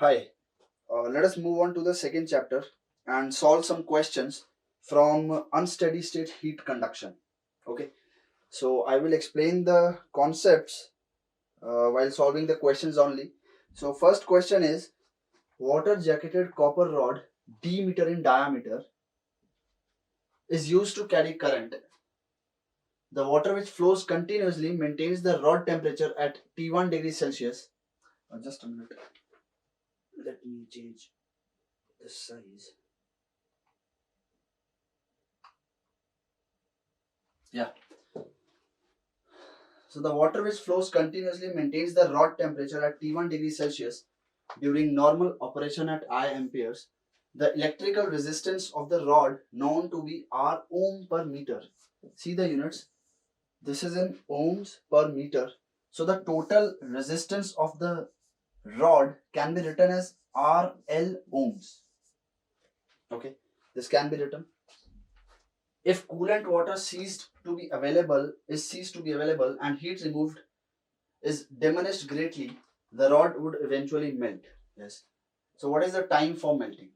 Hi, let us move on to the second chapter and solve some questions from Unsteady State Heat Conduction. Okay, so I will explain the concepts while solving the questions only. So, first question is water jacketed copper rod d meter in diameter is used to carry current. The water which flows continuously maintains the rod temperature at T1 degrees Celsius. Just a minute, let me change the size. Yeah. So the water which flows continuously maintains the rod temperature at T1 degrees Celsius during normal operation at I amperes. The electrical resistance of the rod known to be R ohm per meter. See the units. This is in ohms per meter. So the total resistance of the rod can be written as RL ohms. Okay, this can be written. If coolant water ceased to be available and heat removed is diminished greatly, the rod would eventually melt. Yes. So what is the time for melting?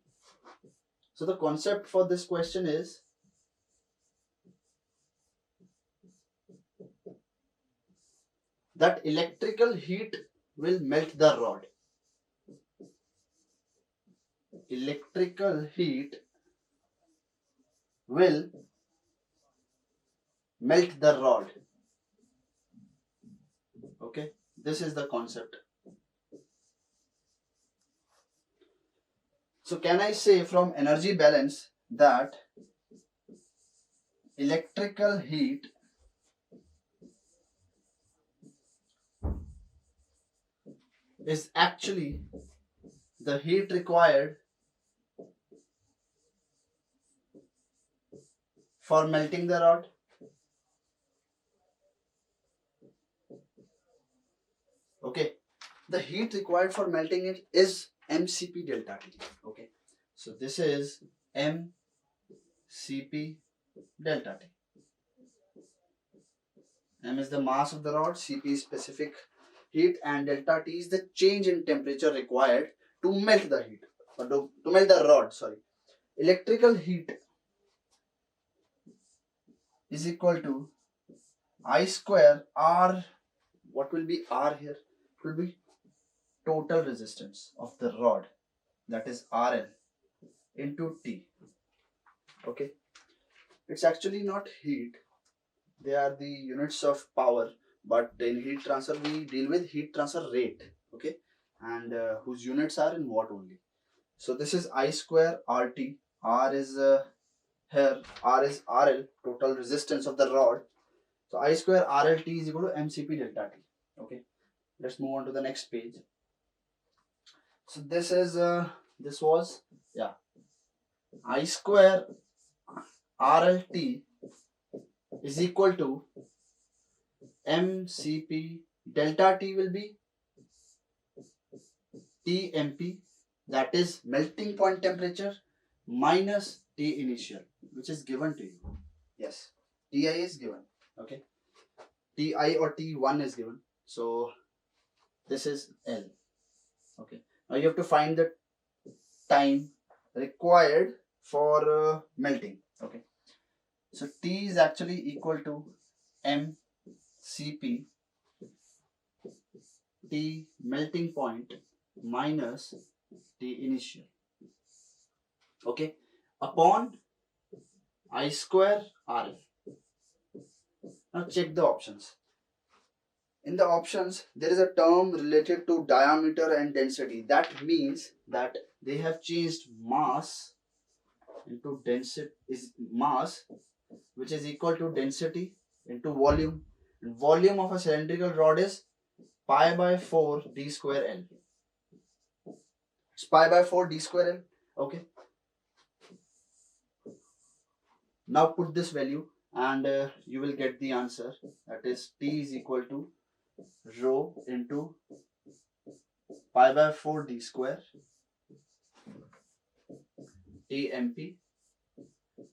So the concept for this question is that electrical heat will melt the rod. Electrical heat will melt the rod. Okay, this is the concept. So can I say from energy balance that electrical heat is actually the heat required for melting the rod? Okay, the heat required for melting it is mcp delta T. Okay, so this is mcp delta T. M is the mass of the rod, Cp is specific heat, and delta T is the change in temperature required to melt the heat, or to melt the rod. Sorry, electrical heat is equal to I square R. What will be R here? It will be total resistance of the rod, that is RL, into T. Okay, it's actually not heat, they are the units of power, but in heat transfer we deal with heat transfer rate. Okay, and whose units are in watt only. So this is I square RT. R is here, R is RL, total resistance of the rod. So I square RLT is equal to mcp delta T. Okay, let's move on to the next page. So this is this was, yeah, I square RLT is equal to mcp delta T will be Tmp, that is melting point temperature, minus T initial, which is given to you. Yes, Ti is given. Okay, Ti or T1 is given. So this is L. Okay, now you have to find the time required for melting. Okay, so T is actually equal to mcp T melting point minus T initial. Okay, upon I square RL. Now check the options. In the options, there is a term related to diameter and density. That means that they have changed mass into density, is mass, which is equal to density into volume. And volume of a cylindrical rod is pi by 4 d square L. It's pi by 4 d square L. Okay. Now put this value and you will get the answer. That is T is equal to rho into pi by 4 d square Tmp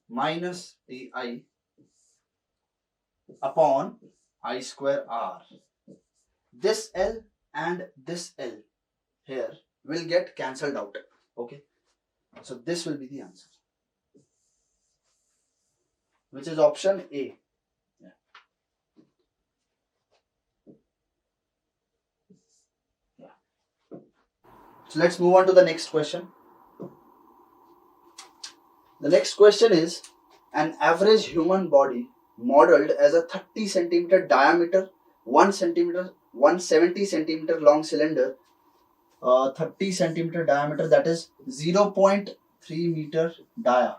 minus Ti upon I square R. This L and this L here will get cancelled out. Okay, so this will be the answer, which is option A. Yeah. Yeah. So let's move on to the next question. The next question is, an average human body modeled as a 30 centimeter diameter, 170 centimeter long cylinder, 30 centimeter diameter, that is 0.3 meter dia,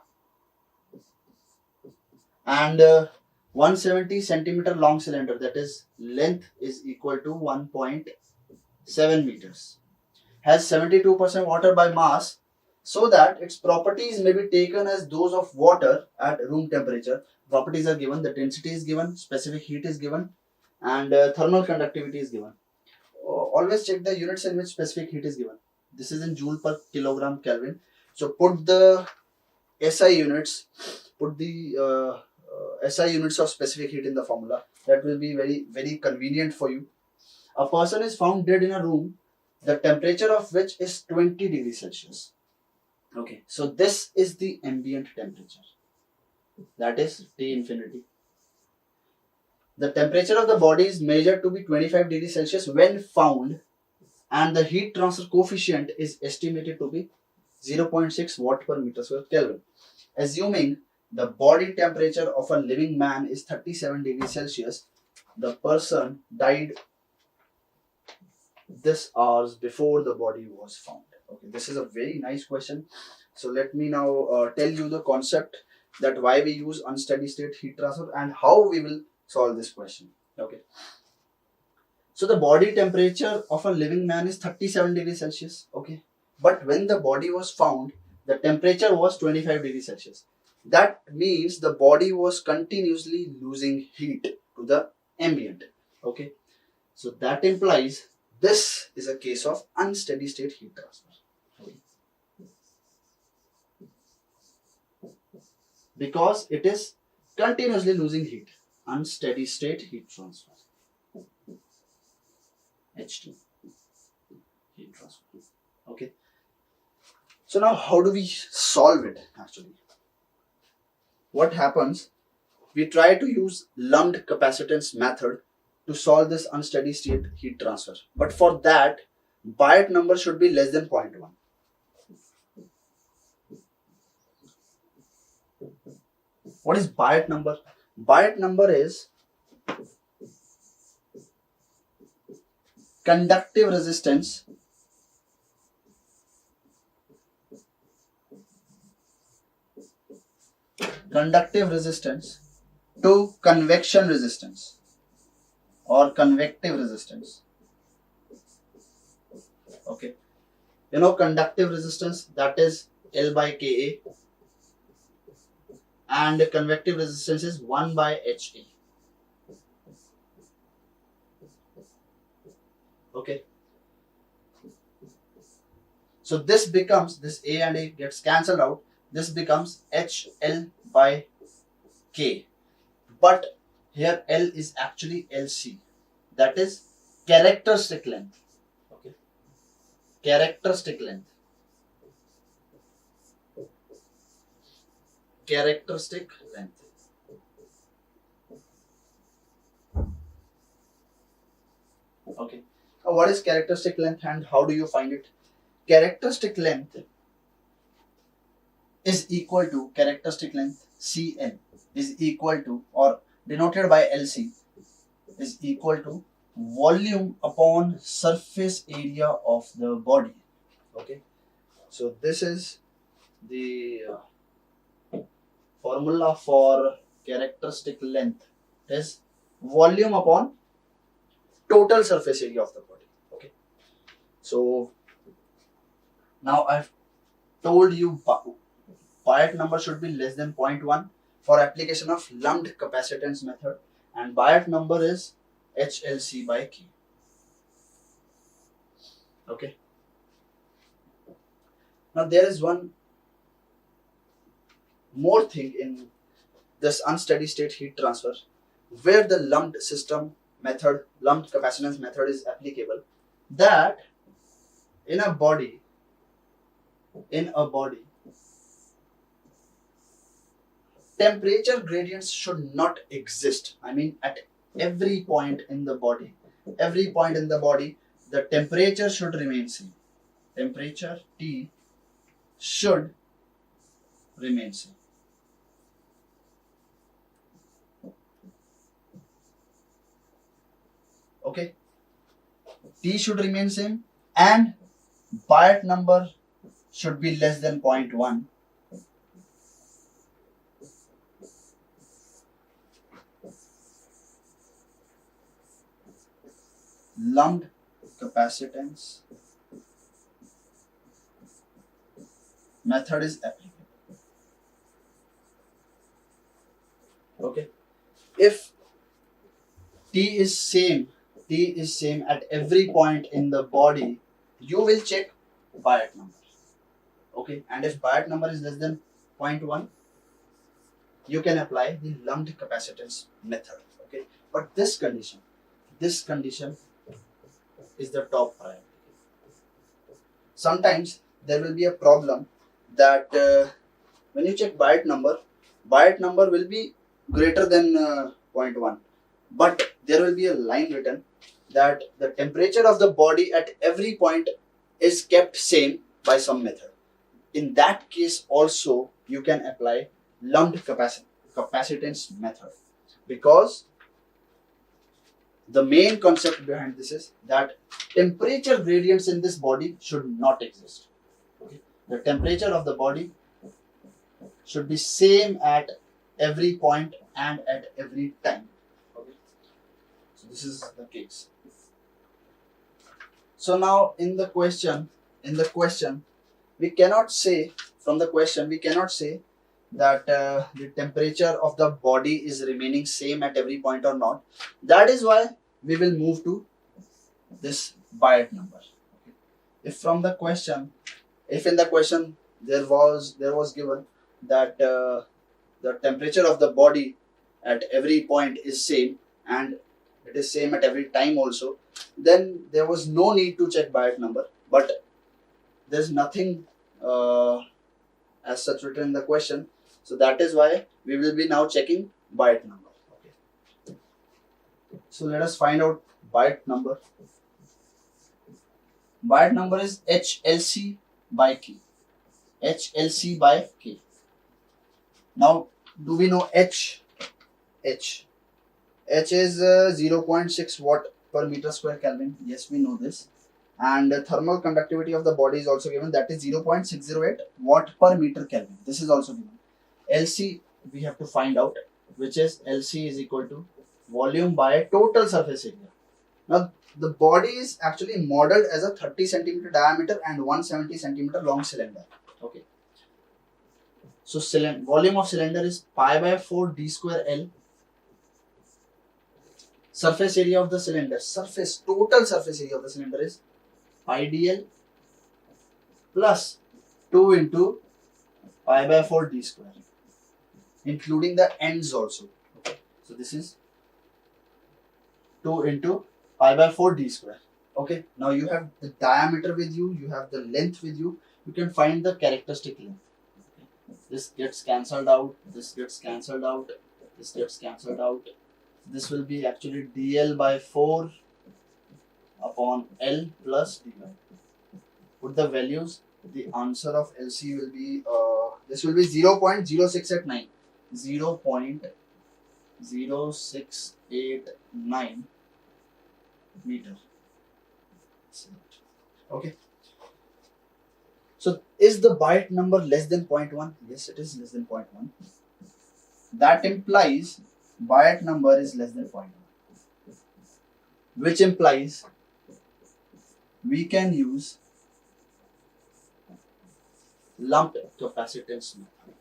and 170 centimeter long cylinder, that is length is equal to 1.7 meters, has 72% water by mass, so that its properties may be taken as those of water at room temperature. Properties are given, the density is given, specific heat is given, and thermal conductivity is given. Always check the units in which specific heat is given. This is in joule per kilogram Kelvin. So put the SI units, put the SI units of specific heat in the formula. That will be very, very convenient for you. A person is found dead in a room, the temperature of which is 20 degrees Celsius. Okay, so this is the ambient temperature, that is T infinity. The temperature of the body is measured to be 25 degrees Celsius when found, and the heat transfer coefficient is estimated to be 0.6 watt per meter square Kelvin. Assuming the body temperature of a living man is 37 degrees Celsius, the person died this hours before the body was found. Okay, this is a very nice question. So let me now tell you the concept, that why we use unsteady state heat transfer and how we will solve this question. Okay, so the body temperature of a living man is 37 degrees Celsius. Okay, but when the body was found, the temperature was 25 degrees Celsius. That means the body was continuously losing heat to the ambient. Okay, so that implies this is a case of unsteady state heat transfer. Okay. Because it is continuously losing heat. Unsteady state heat transfer. HT. Heat transfer. Okay. So now how do we solve it actually? What happens? We try to use lumped capacitance method to solve this unsteady state heat transfer. But for that, Biot number should be less than 0.1. What is Biot number? Biot number is conductive resistance to convection resistance or convective resistance. Okay, you know conductive resistance, that is L by Ka, and convective resistance is 1 by He. Okay, so this becomes, this A and A gets cancelled out, this becomes HL by K, but here L is actually LC, that is characteristic length. Okay, characteristic length. Characteristic length. Okay, what is characteristic length and how do you find it? Characteristic length is equal to, characteristic length Cn is equal to, or denoted by LC, is equal to volume upon surface area of the body. Okay, so this is the formula for characteristic length, is volume upon total surface area of the body. Okay, so now I've told you Biot number should be less than 0.1 for application of lumped capacitance method, and Biot number is HLC by K. Okay, now there is one more thing in this unsteady state heat transfer where the lumped system method, lumped capacitance method is applicable, that in a body in a body, temperature gradients should not exist. I mean, at every point in the body, the temperature should remain same. Temperature T should remain same. Okay, T should remain same and Biot number should be less than 0.1. Lumped capacitance method is applicable. Okay, if T is same at every point in the body, you will check Biot number. Okay, and if Biot number is less than 0.1, you can apply the lumped capacitance method. Okay, but this condition is the top priority. Sometimes there will be a problem that when you check Biot number will be greater than 0.1, but there will be a line written that the temperature of the body at every point is kept same by some method. In that case also you can apply lumped capacitance method, because the main concept behind this is that temperature gradients in this body should not exist. Okay? The temperature of the body should be same at every point and at every time. Okay? So this is the case. So now in the question, we cannot say that the temperature of the body is remaining same at every point or not. That is why we will move to this Biot number. Okay. If in the question there was given that the temperature of the body at every point is same and it is same at every time also, then there was no need to check Biot number. But there's nothing as such written in the question, so that is why we will be now checking Biot number. Okay. So let us find out Biot number. Biot number is HLC by K. HLC by K. Now, do we know H? H is 0.6 watt per meter square Kelvin. Yes, we know this. And the thermal conductivity of the body is also given, that is 0.608 watt per meter Kelvin. This is also given. LC we have to find out, which is LC is equal to volume by total surface area. Now the body is actually modeled as a 30 centimeter diameter and 170 centimeter long cylinder. Okay. So volume of cylinder is pi by 4 d square L. Surface area of the cylinder, total surface area of the cylinder is pi dl plus 2 into pi by 4 d square, including the ends also. Okay. So this is 2 into pi by 4 d square. Okay. Now you have the diameter with you, you have the length with you. You can find the characteristic length. Okay. This gets cancelled out, this gets cancelled out, this gets cancelled out. This will be actually dl by 4 upon L plus dy. Put the values. The answer of LC will be this will be 0.0689. 0.0689 meter. Okay. So is the Biot number less than 0.1? Yes, it is less than 0.1. That implies Biot number is less than 0.1, which implies we can use lumped capacitance method.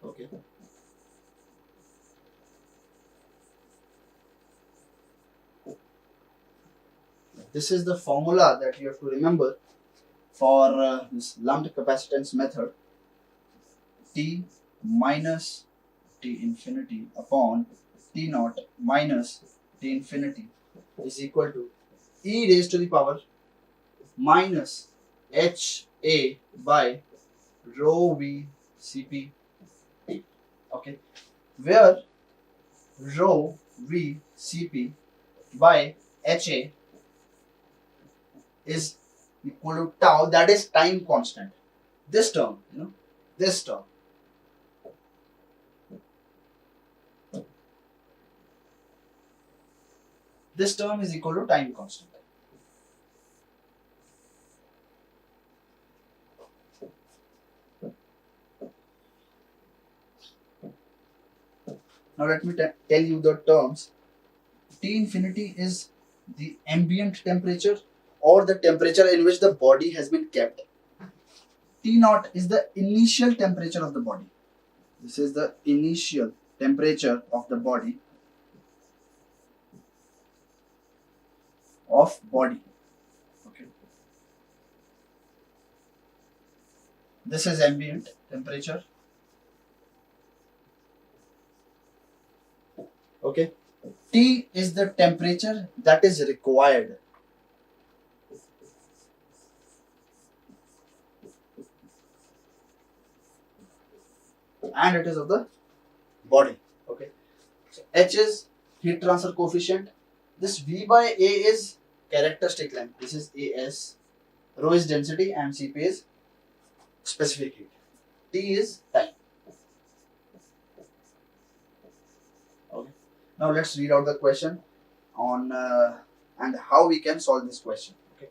Okay. This is the formula that you have to remember for this lumped capacitance method. T minus T infinity upon T naught minus T infinity is equal to e raised to the power minus HA by rho V Cp. Okay, where rho V Cp by HA is equal to tau, that is time constant. This term, this term. This term is equal to time constant. Now let me tell you the terms. T infinity is the ambient temperature or the temperature in which the body has been kept. T naught is the initial temperature of the body. This is the initial temperature of the body. Okay. This is ambient temperature. Okay. T is the temperature that is required. And it is of the body. Okay. So H is heat transfer coefficient. This V by A is characteristic length. This is AS. Rho is density and Cp is specific heat. T is time. Okay. Now let's read out the question on and how we can solve this question. Okay.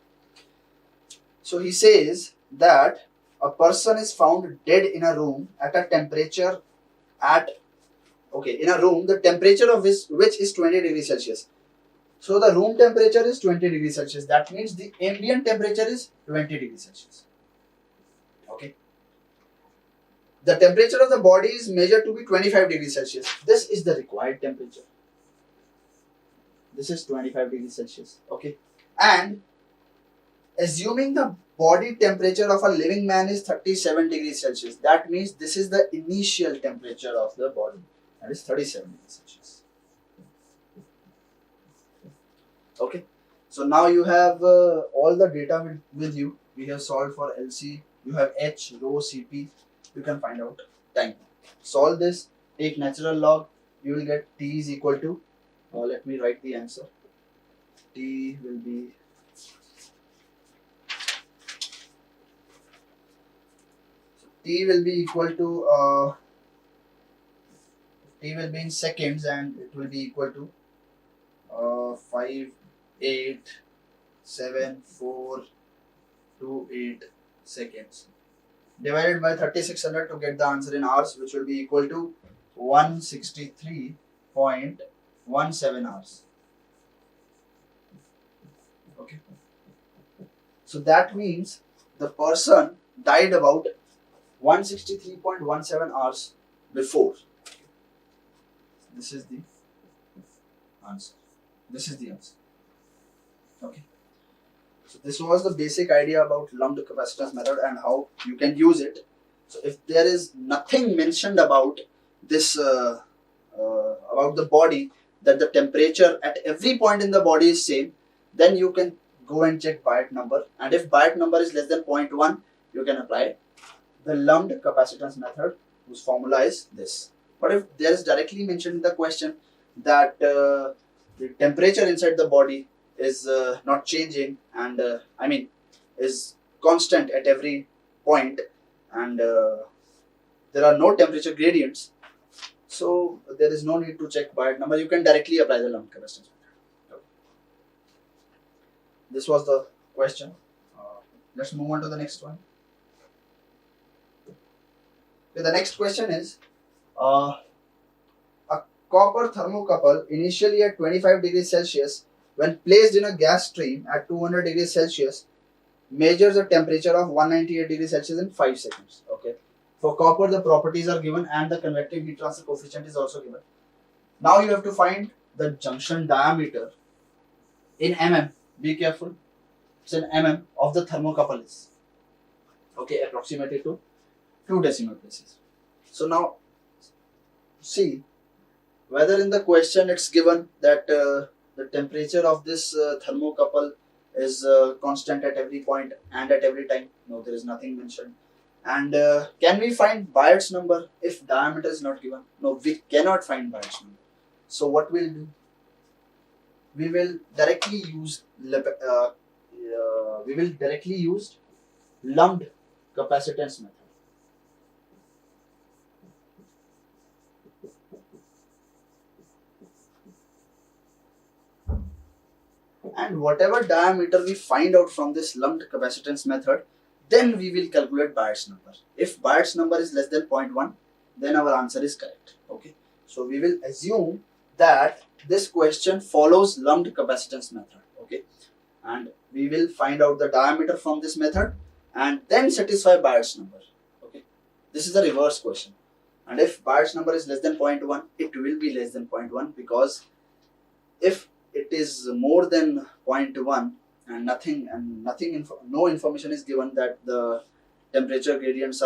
So he says that a person is found dead in a room at a temperature in a room the temperature of which is 20 degrees Celsius. So the room temperature is 20 degrees Celsius. That means the ambient temperature is 20 degrees Celsius. Okay. The temperature of the body is measured to be 25 degrees Celsius. This is the required temperature. This is 25 degrees Celsius. Okay. And assuming the body temperature of a living man is 37 degrees Celsius, that means this is the initial temperature of the body. That is 37 degrees Celsius. Okay. So now you have all the data with you. We have solved for LC. You have H, rho, Cp. You can find out time. Solve this. Take natural log. You will get T is equal to. Let me write the answer. T will be. T will be equal to. T will be in seconds and it will be equal to 5, 8, 7, 4, 2, 8 seconds. Divided by 3600 to get the answer in hours, which will be equal to 163.17 hours. Okay. So that means the person died about 163.17 hours before. This is the answer. This is the answer. Okay. So this was the basic idea about lumped capacitance method and how you can use it. So if there is nothing mentioned about this, about the body, that the temperature at every point in the body is same, then you can go and check Biot number. And if Biot number is less than 0.1, you can apply the lumped capacitance method, whose formula is this. But if there is directly mentioned in the question that the temperature inside the body is not changing and is constant at every point and there are no temperature gradients, so there is no need to check Biot number. You can directly apply the lumped capacitance method. Okay. This was the question. Let's move on to the next one. Okay, the next question is a copper thermocouple initially at 25 degrees Celsius, when placed in a gas stream at 200 degrees Celsius, measures a temperature of 198 degrees Celsius in 5 seconds. Okay. For copper, the properties are given and the convective heat transfer coefficient is also given. Now you have to find the junction diameter in mm. Be careful. It's in mm of the thermocouple is. Okay, approximated to 2 decimal places. So now see whether in the question it's given that the temperature of this thermocouple is constant at every point and at every time? No, there is nothing mentioned. And can we find Bayes number if diameter is not given? No, we cannot find Bayes number. So what we'll do? We will directly use lumped capacitance method. And whatever diameter we find out from this lumped capacitance method, then we will calculate Bayes number. If Bayes number is less than 0.1, then our answer is correct. Okay. So we will assume that this question follows lumped capacitance method. Okay. And we will find out the diameter from this method and then satisfy Bayes number. Okay. This is a reverse question. And if Bayes number is less than 0.1, it will be less than 0.1, because if it is more than 0.1 and no information is given that the temperature gradients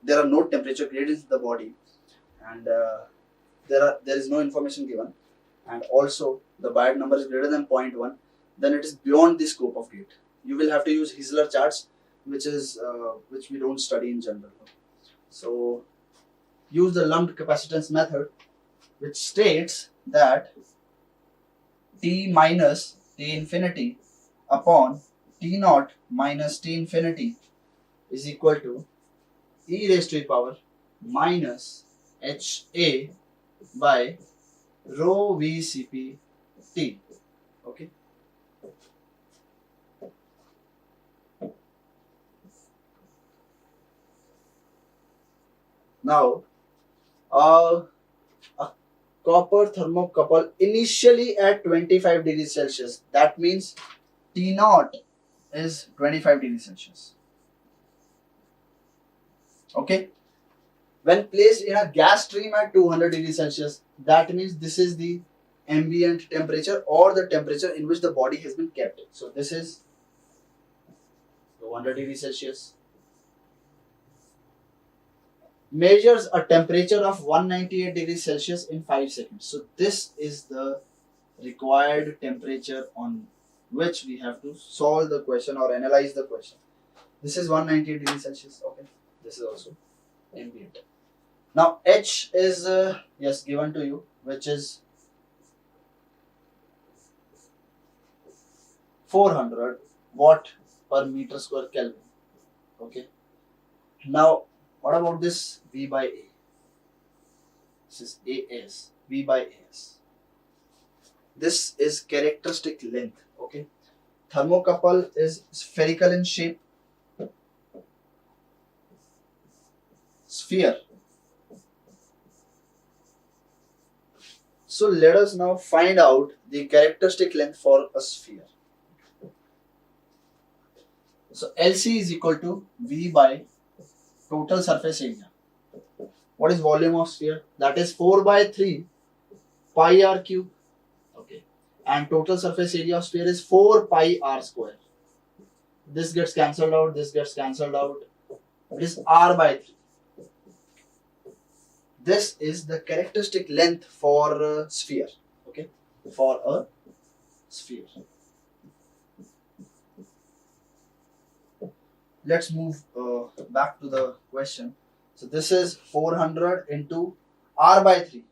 there are no temperature gradients in the body, and there is no information given, and also the Bayes number is greater than 0.1, then it is beyond the scope of gate. You will have to use Hissler charts, which we don't study in general. So use the lumped capacitance method, which states that T minus T infinity upon T naught minus T infinity is equal to e raised to the power minus HA by rho VCP T. Okay. Now, a copper thermocouple initially at 25 degrees Celsius. That means T naught is 25 degrees Celsius. Okay. When placed in a gas stream at 200 degrees Celsius, that means this is the ambient temperature or the temperature in which the body has been kept. So this is 200 degrees Celsius. Measures a temperature of 198 degrees Celsius in 5 seconds. So this is the required temperature on which we have to solve the question or analyze the question. This is 198 degrees Celsius. Okay. This is also ambient. Now H is given to you, which is 400 watt per meter square Kelvin. Okay. Now what about this V by A? This is AS. V by AS. This is characteristic length. Okay. Thermocouple is spherical in shape. Sphere. So let us now find out the characteristic length for a sphere. So LC is equal to V by total surface area. What is volume of sphere? That is 4 by 3 pi r cube. Okay. And total surface area of sphere is 4 pi r square. This gets cancelled out. This gets cancelled out. It is r by 3. This is the characteristic length for a sphere. Okay. For a sphere. Let's move back to the question. So this is 400 into r by 3.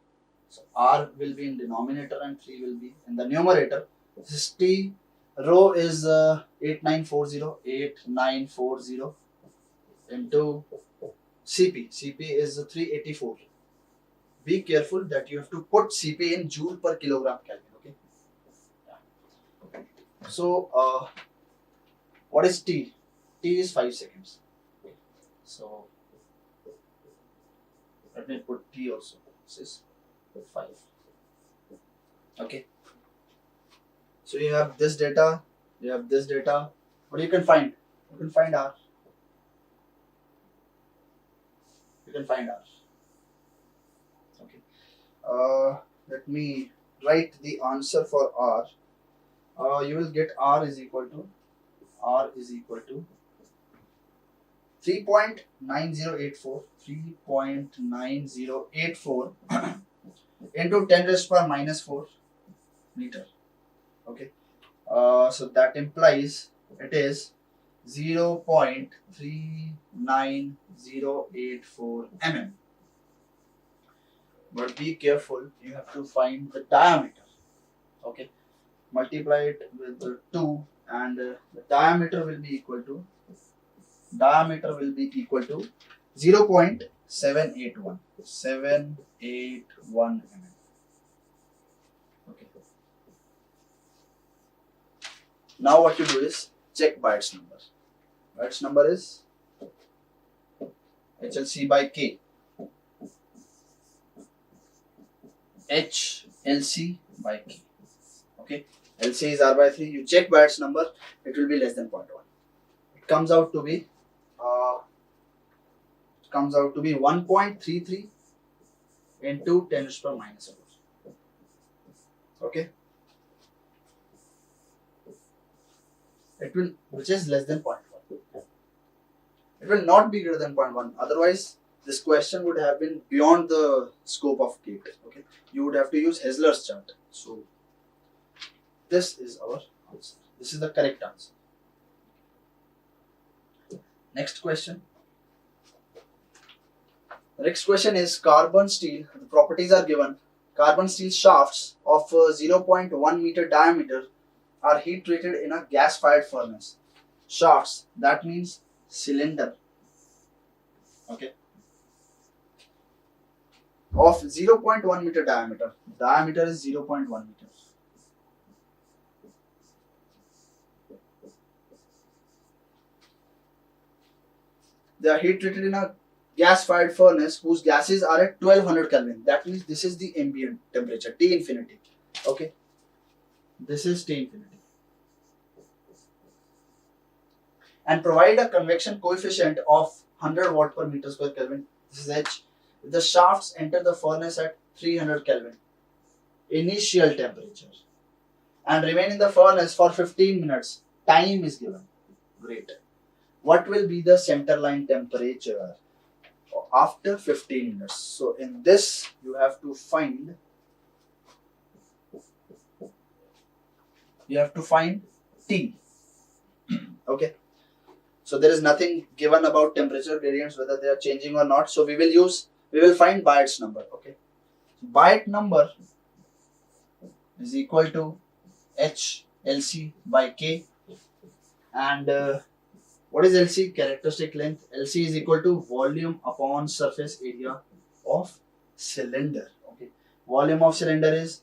So r will be in denominator and 3 will be in the numerator. This is T. Rho is 8940 into Cp. Cp is 384. Be careful that you have to put Cp in joule per kilogram Kelvin. Okay. Yeah. So what is T? T is 5 seconds. So let me put T also. This is 5. Okay. So you have this data. You have this data. What you can find? You can find R. You can find R. Okay. Let me write the answer for R. You will get R is equal to 3.9084 into 10 raised to power minus 4 meter. Okay. So that implies it is 0.39084 mm. But be careful, you have to find the diameter. Okay, multiply it with the 2 and the diameter will be equal to 0.781 mm. Okay. Now what you do is check Bytes number. Bytes number is HLC by K. HLC by K. Okay. LC is R by 3. You check Bytes number, it will be less than 0.1. It comes out to be 1.33 into 10 to the power minus 4. Okay. It will, which is less than 0.1. It will not be greater than 0.1. Otherwise, this question would have been beyond the scope of GATE. Okay, you would have to use Hessler's chart. So this is our answer. This is the correct answer. Next question. The next question is carbon steel. The properties are given. Carbon steel shafts of 0.1 meter diameter are heat treated in a gas-fired furnace. Shafts, that means cylinder. Okay. Of 0.1 meter diameter. Diameter is 0.1 meter. They are heat treated in a gas-fired furnace whose gases are at 1200 Kelvin. That means this is the ambient temperature, T infinity. Okay. This is T infinity. And provide a convection coefficient of 100 watt per meter square Kelvin. This is H. The shafts enter the furnace at 300 Kelvin, initial temperature, and remain in the furnace for 15 minutes. Time is given. Great. What will be the center line temperature after 15 minutes? So in this, you have to find T. Okay. So there is nothing given about temperature gradients, whether they are changing or not. So we will find Bytes number. Okay. Byte number is equal to HLC by K. And what is LC? Characteristic length. LC is equal to volume upon surface area of cylinder. Okay. Volume of cylinder is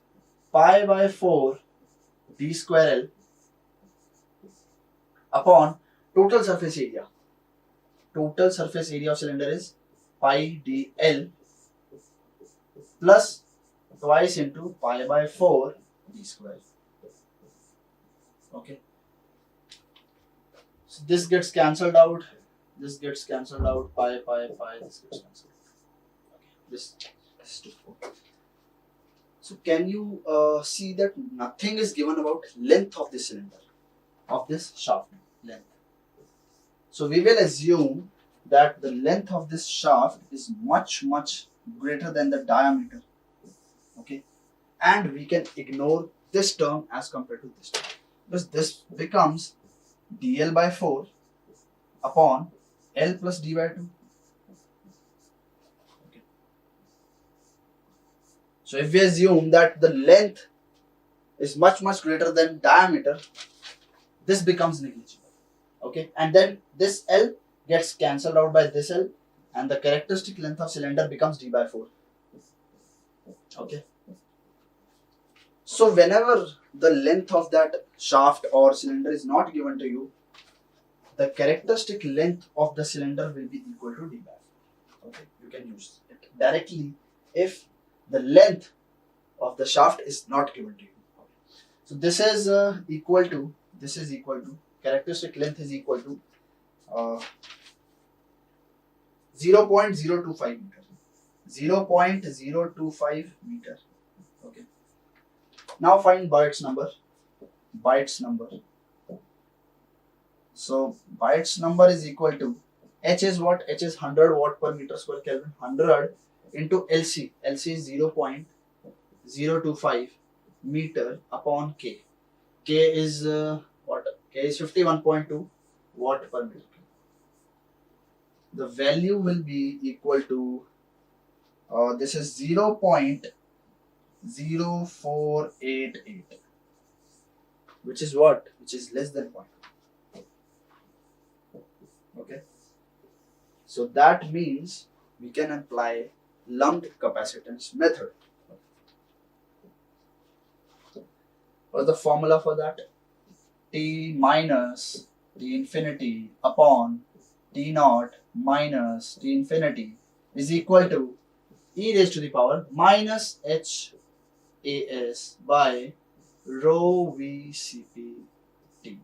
pi by 4 d square L upon total surface area. Total surface area of cylinder is pi dl plus twice into pi by 4 d square. Okay. So this gets cancelled out. This gets cancelled out. Pi. This gets cancelled. Okay. This is 4. So can you see that nothing is given about length of the cylinder, of this shaft length. So we will assume that the length of this shaft is much greater than the diameter. Okay, and we can ignore this term as compared to this term, because this becomes dl by 4 upon L plus d by 2. Okay. So if we assume that the length is much greater than diameter, this becomes negligible. Okay, and then this L gets cancelled out by this L, and the characteristic length of cylinder becomes d by 4. Okay. So whenever the length of that shaft or cylinder is not given to you, the characteristic length of the cylinder will be equal to d by 4. Okay, you can use it directly if the length of the shaft is not given to you. Okay. So this is equal to characteristic length is equal to 0.025 meter. 0.025 meter. Okay. Now find Bytes number. So Bytes number is equal to H is what? H is 100 watt per meter square Kelvin. 100 into LC. LC is 0.025 meter upon K. K is what? K is 51.2 watt per meter. The value will be equal to this is 0.0488, which is what? Which is less than 0.2. Okay. So that means we can apply lumped capacitance method. What's the formula for that? T minus T infinity upon T naught minus T infinity is equal to e raised to the power minus HAS by rho VCP T.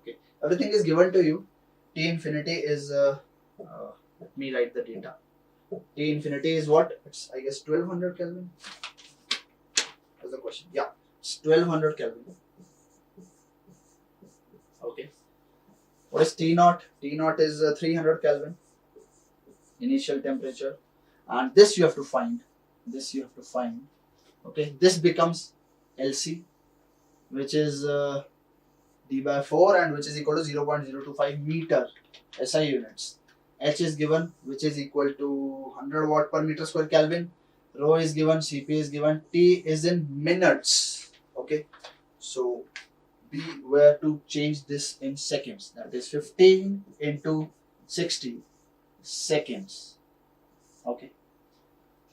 Okay, everything is given to you. T infinity is let me write the data. T infinity is what? It's I guess 1200 Kelvin. That's the question. Yeah, it's 1200 Kelvin. Okay. What is T naught? T naught is 300 Kelvin. Initial temperature. And this you have to find. This you have to find. Okay. This becomes LC, which is D by 4 and which is equal to 0.025 meter SI units. H is given, which is equal to 100 watt per meter square Kelvin. Rho is given, Cp is given, T is in minutes. Okay. So we were to change this in seconds. That is 15 into 60 seconds. Okay.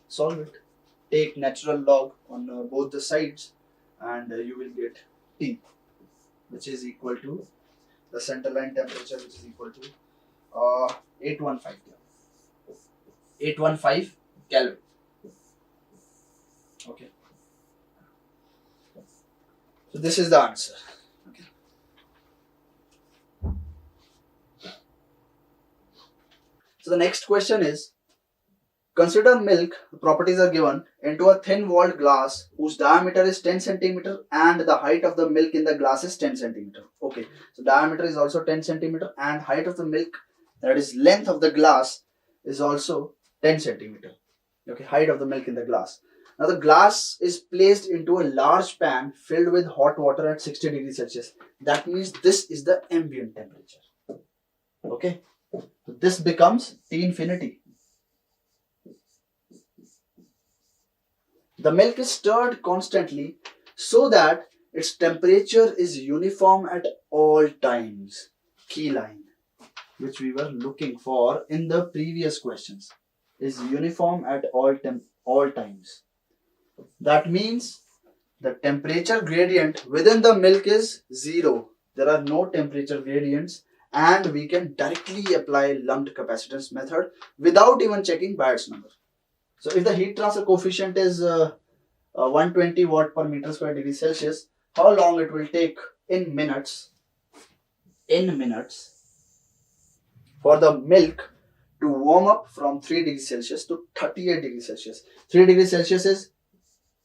Solve it. Take natural log on both the sides and you will get T, which is equal to the center line temperature, which is equal to 815 Kelvin. 815 Kelvin. Okay. So this is the answer. Okay. So the next question is, consider milk, the properties are given, into a thin walled glass whose diameter is 10 centimeter and the height of the milk in the glass is 10 centimeter. Okay, so diameter is also 10 centimeter and height of the milk, that is length of the glass, is also 10 centimeter. Okay, height of the milk in the glass. Now the glass is placed into a large pan filled with hot water at 60 degrees Celsius. That means this is the ambient temperature. Okay, so this becomes T infinity. The milk is stirred constantly so that its temperature is uniform at all times. Key line, which we were looking for in the previous questions, is uniform at all times. That means the temperature gradient within the milk is 0. There are no temperature gradients and we can directly apply lumped capacitance method without even checking Bayes number. So if the heat transfer coefficient is 120 watt per meter square degree Celsius, how long it will take in minutes? In minutes for the milk to warm up from 3 degrees Celsius to 38 degrees Celsius. 3 degrees Celsius is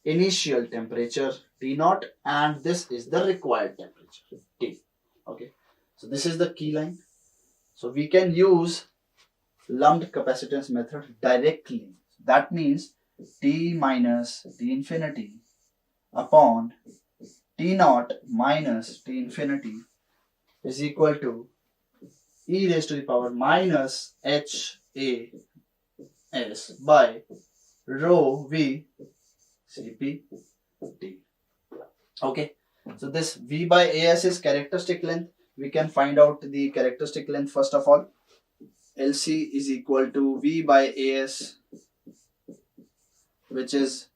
initial temperature T naught and this is the required temperature T. Okay, so this is the key line. So we can use lumped capacitance method directly. That means T minus T infinity upon T naught minus T infinity is equal to e raised to the power minus HAS by rho V Cp T. Okay, so this V by AS is characteristic length. We can find out the characteristic length first of all. LC is equal to V by AS, which is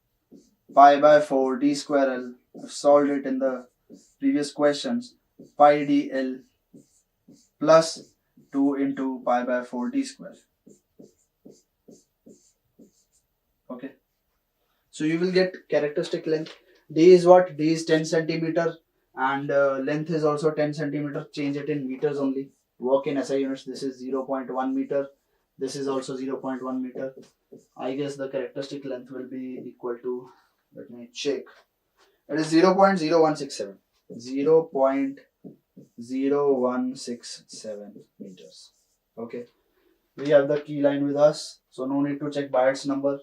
pi by 4 d square L. I've solved it in the previous questions. Pi d L plus 2 into pi by 4 d square. Okay. So you will get characteristic length. D is what? D is 10 centimeter and length is also 10 centimeter. Change it in meters only. Work in SI units. This is 0.1 meter. This is also 0.1 meter. I guess the characteristic length will be equal to, let me check. It is 0.0167. 0.0167 meters. Okay. We have the key line with us. So no need to check Bayes number.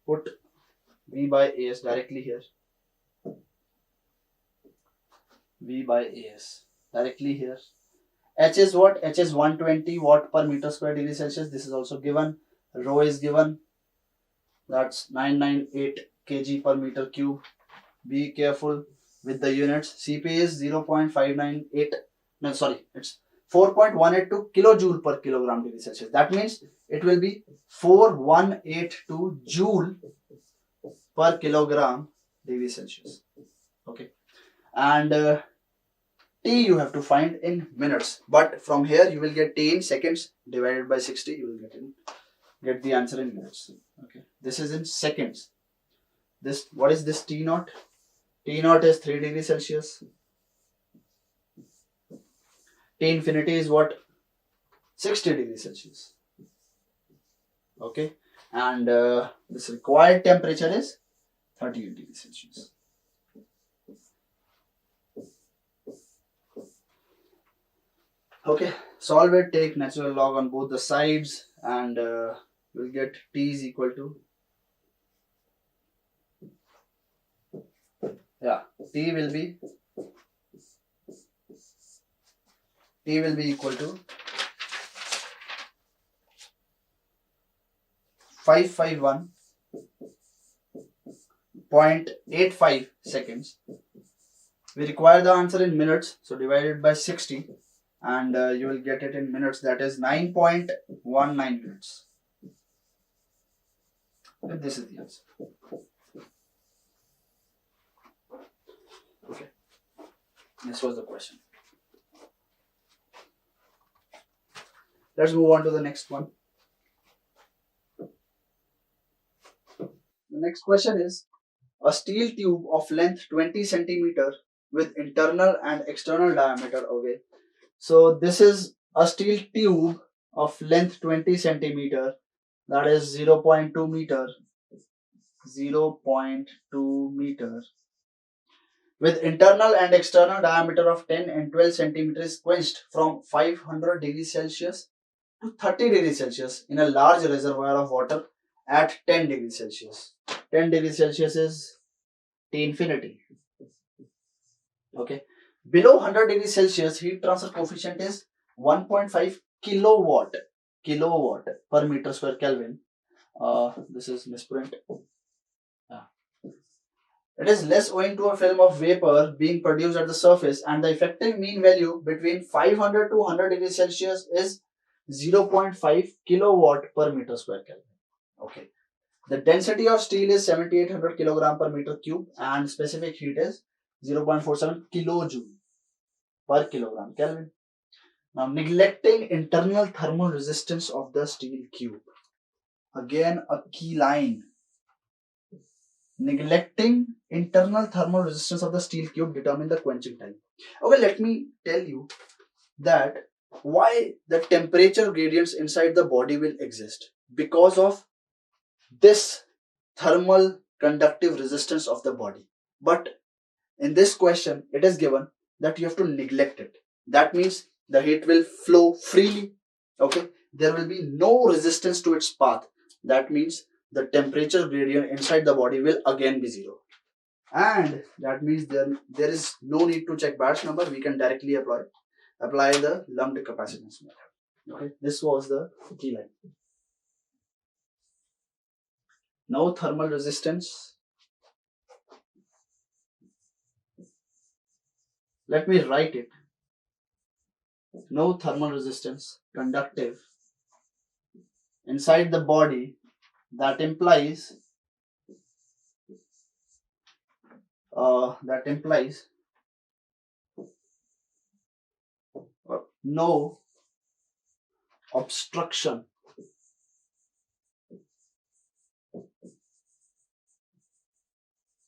Put V by AS directly here. V by AS. Directly here. H is what? H is 120 watt per meter square degree Celsius. This is also given. Rho is given. That's 998 kg per meter cube. Be careful with the units. Cp is 0.598. No, sorry. It's 4.182 kilojoule per kilogram degree Celsius. That means it will be 4182 joule per kilogram degree Celsius. Okay. And T you have to find in minutes. But from here you will get T in seconds divided by 60. You will get the answer in minutes. Okay. This is in seconds. This, what is this T naught? T naught is 3 degrees Celsius. T infinity is what? 60 degrees Celsius. Okay. And this required temperature is 38 degrees Celsius. Okay. Solve it. Take natural log on both the sides and we'll get T is equal to, yeah, T will be equal to 551.85 seconds. We require the answer in minutes, so divided by 60 and you will get it in minutes, that is 9.19 minutes. And this is the answer. Okay, this was the question. Let's move on to the next one. The next question is, a steel tube of length 20 centimeter with internal and external diameter. Okay, so this is a steel tube of length 20 centimeter, that is 0.2 meter, 0.2 meter, with internal and external diameter of 10 and 12 centimeters, quenched from 500 degrees Celsius to 30 degrees Celsius in a large reservoir of water at 10 degrees Celsius. 10 degrees Celsius is T infinity. Okay. Below 100 degrees Celsius, heat transfer coefficient is 1.5 kilowatt per meter square Kelvin. This is misprint. It is less owing to a film of vapor being produced at the surface, and the effective mean value between 500 to 100 degrees Celsius is 0.5 kilowatt per meter square Kelvin. Okay. The density of steel is 7800 kilogram per meter cube and specific heat is 0.47 kilojoule per kilogram Kelvin. Now, neglecting internal thermal resistance of the steel cube. Again, a key line. Neglecting internal thermal resistance of the steel cube determine the quenching time. Okay, let me tell you that why the temperature gradients inside the body will exist. Because of this thermal conductive resistance of the body. But in this question, it is given that you have to neglect it. That means the heat will flow freely. Okay, there will be no resistance to its path. That means the temperature gradient inside the body will again be 0. And that means there is no need to check batch number. We can directly apply the lumped capacitance method. Okay, this was the key line. No thermal resistance. Let me write it. No thermal resistance, conductive inside the body. That implies no obstruction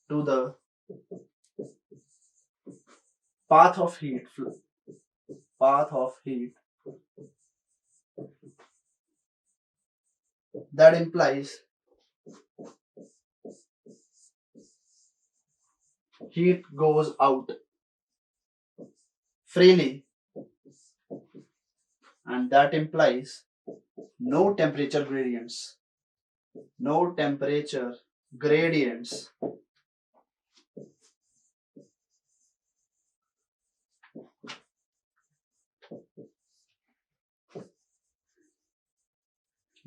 to the path of heat that implies heat goes out freely, and that implies no temperature gradients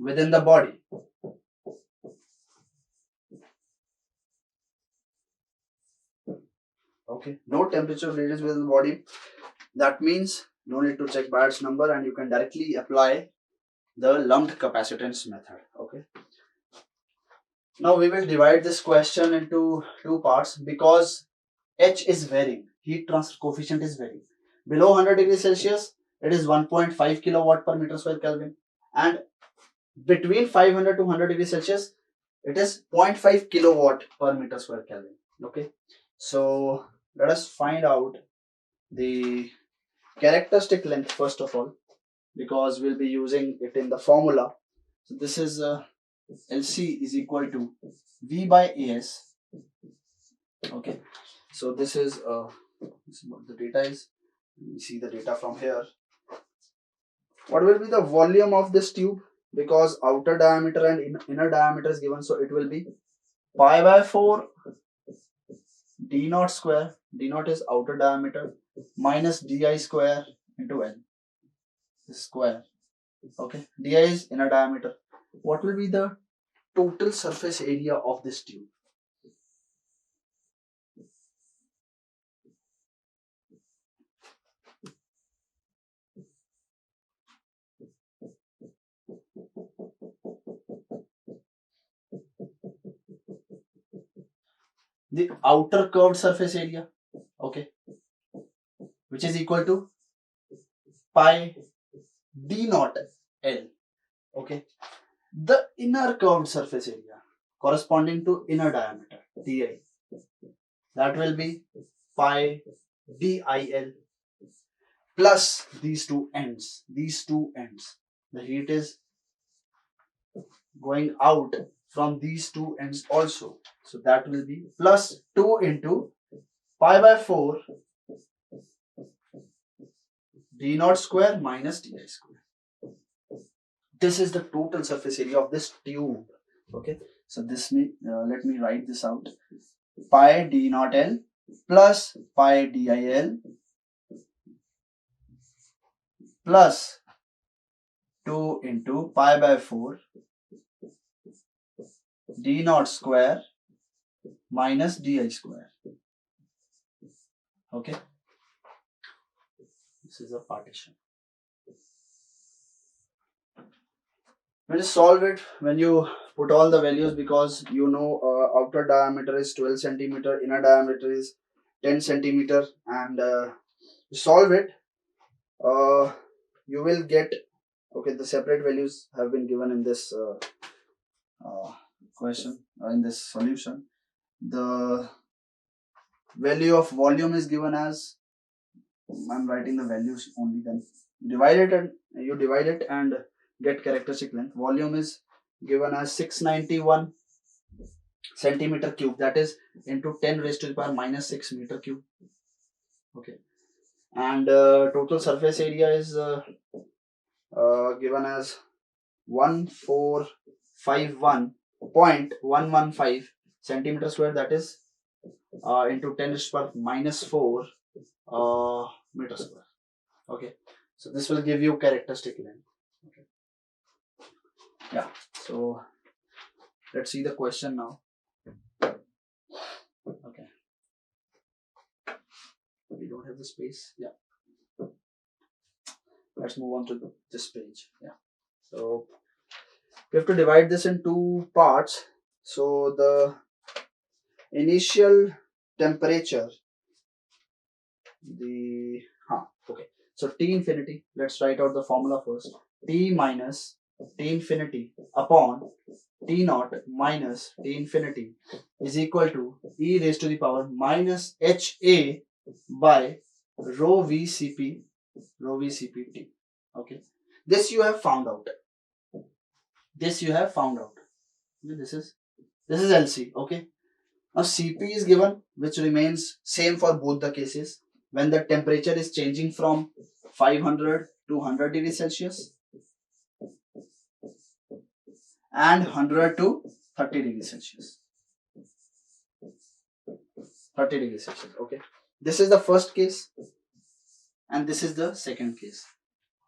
within the body. Okay, no temperature variance within the body. That means no need to check Bayes number and you can directly apply the lumped capacitance method. Okay. Now we will divide this question into two parts because H is varying. Heat transfer coefficient is varying. Below 100 degrees Celsius, it is 1.5 kilowatt per meter square Kelvin, and between 500 to 100 degrees Celsius, it is 0.5 kilowatt per meter square Kelvin. Okay, so let us find out the characteristic length first of all, because we'll be using it in the formula. So this is LC is equal to V by AS. Okay, so this is what the data is. We see the data from here. What will be the volume of this tube? Because outer diameter and inner diameter is given, so it will be pi by 4 d naught square. D naught is outer diameter minus di square into n. This square. Okay, di is inner diameter. What will be the total surface area of this tube? The outer curved surface area, okay, which is equal to pi d naught L. Okay, the inner curved surface area corresponding to inner diameter di, that will be pi dil plus these two ends. The heat is going out from these two ends also, so that will be plus 2 into pi by 4 d naught square minus di square. This is the total surface area of this tube. Okay, so this let me write this out. Pi d naught L plus pi dil plus 2 into pi by 4 d naught square minus di square. Okay, this is a partition. When you solve it, when you put all the values, because you know outer diameter is 12 centimeter, inner diameter is 10 centimeter, and you solve it, you will get, okay, the separate values have been given in this question, in this solution. The value of volume is given as, I'm writing the values only, then divide it and get characteristic length. Volume is given as 691 centimeter cube, that is into 10 raised to the power minus 6 meter cube. Okay, and total surface area is given as 1451.115 centimeter square, that is into 10 raised to the power minus 4 meter square. Okay, so this will give you characteristic length. Okay, yeah, so let's see the question now. Okay, we don't have the space. Yeah, let's move on to this page. Yeah, so we have to divide this in two parts. So the initial temperature, okay, so T infinity, let's write out the formula first. T minus T infinity upon T naught minus T infinity is equal to e raised to the power minus HA by rho VCP T. Okay, this you have found out. This is LC. Okay, now CP is given, which remains same for both the cases when the temperature is changing from 500 to 100 degrees Celsius and 100 to 30 degrees Celsius. 30 degrees Celsius. Okay, this is the first case and this is the second case.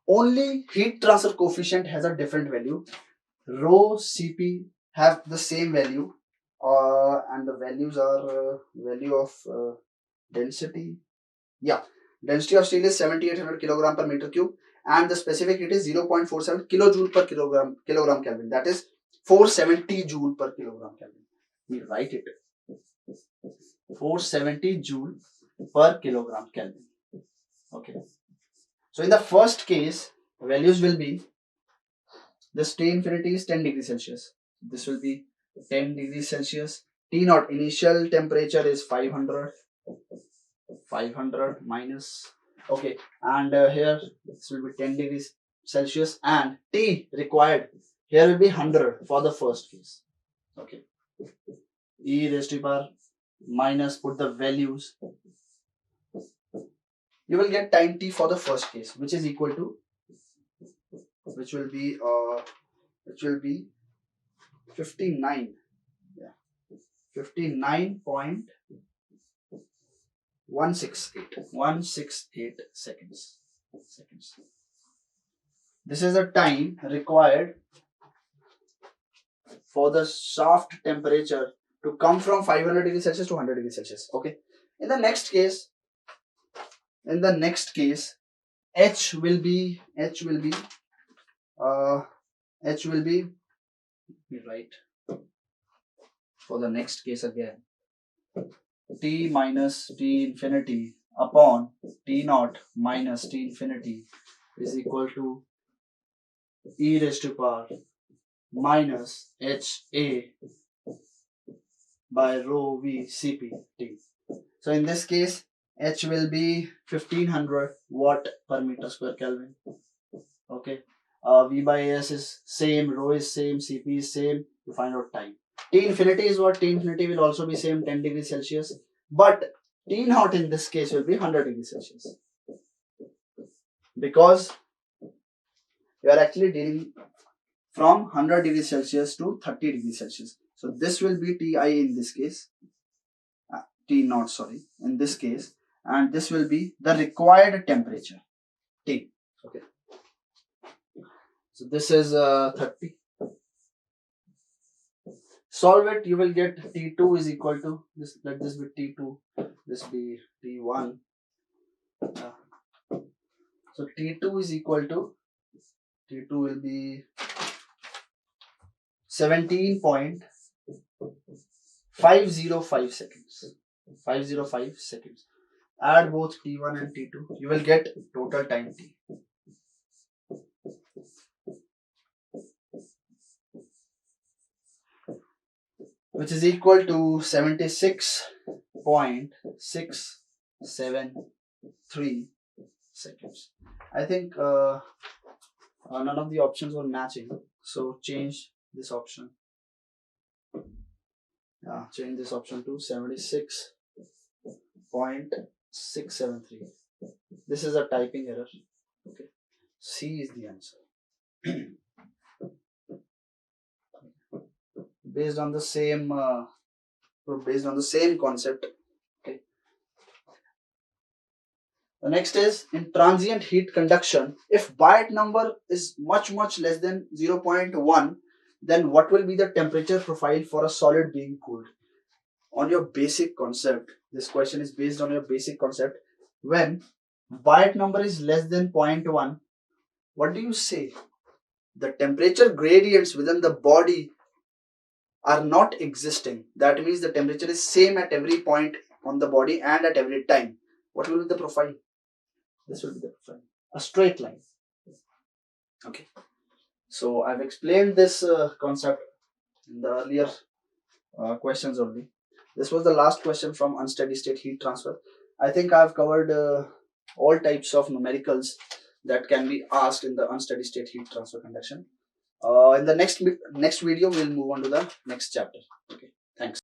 Only heat transfer coefficient has a different value. rho Cp have the same value, and the values are value of density. Yeah, density of steel is 7800 kilogram per meter cube, and the specific heat is 0.47 kilojoule per kilogram Kelvin. That is 470 joule per kilogram Kelvin. We write it 470 joule per kilogram Kelvin. Okay. So in the first case, values will be, this T infinity is 10 degrees Celsius. This will be 10 degrees Celsius. T naught initial temperature is 500 minus, okay, and here this will be 10 degrees Celsius, and T required here will be 100 for the first case. Okay, e raised to power minus, put the values, you will get time T for the first case, which is equal to, which will be 59, yeah, 59.168 seconds. This is the time required for the shaft temperature to come from 500 degrees Celsius to 100 degrees Celsius. Okay. In the next case, H will be, right, for the next case again, T minus T infinity upon T naught minus T infinity is equal to e raised to power minus HA by rho V Cp T. So in this case, H will be 1500 watt per meter square Kelvin. Okay. V by S is same, rho is same, Cp is same. You find out time. T infinity is what? T infinity will also be same, 10 degrees Celsius. But T naught in this case will be 100 degrees Celsius. Because we are actually dealing from 100 degrees Celsius to 30 degrees Celsius. So this will be Ti in this case. T naught, sorry, in this case. And this will be the required temperature, T. Okay. So this is 30. Solve it, you will get T2 is equal to this. Let this be T2, this be T1. So T2 is equal to, T2 will be 17.505 seconds. 505 seconds. Add both T1 and T2. You will get total time T. Which is equal to 76.673 seconds. I think none of the options were matching, so change this option. Yeah, change this option to 76.673. This is a typing error. Okay, C is the answer. Based on the same concept. Okay. The next is, in transient heat conduction, if Biot number is much less than 0.1, then what will be the temperature profile for a solid being cooled? On your basic concept, this question is based on your basic concept. When Biot number is less than 0.1, what do you say? The temperature gradients within the body are not existing. That means the temperature is same at every point on the body and at every time. What will be the profile? This will be the profile. A straight line. Okay. So I've explained this concept in the earlier questions only. This was the last question from Unsteady State Heat Transfer. I think I've covered all types of numericals that can be asked in the Unsteady State Heat Transfer conduction. In the next video, we'll move on to the next chapter. Okay, thanks.